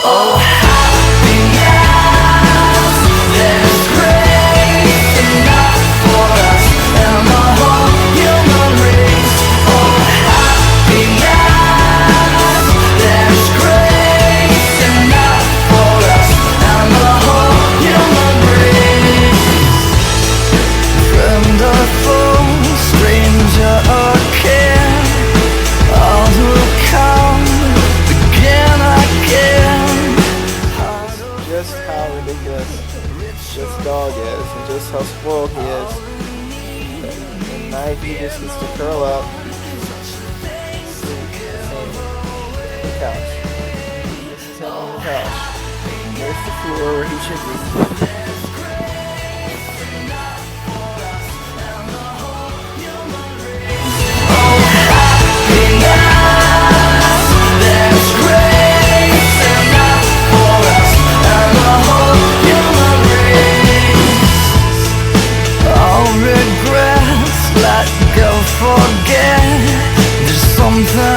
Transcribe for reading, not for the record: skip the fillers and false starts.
Oh, happiness, there's grace enough for us and the whole human race. Oh, happiness, there's grace enough for us and the whole human race. Friend or foe, stranger or kin, all who come begin again. Just how ridiculous this dog is, and just how spoiled he is. At night he just gets to curl up, sleep on the couch. This is him on the couch. There's the floor where he should be. There's grace enough for us and the whole human race. All regrets, let go, forget. There's something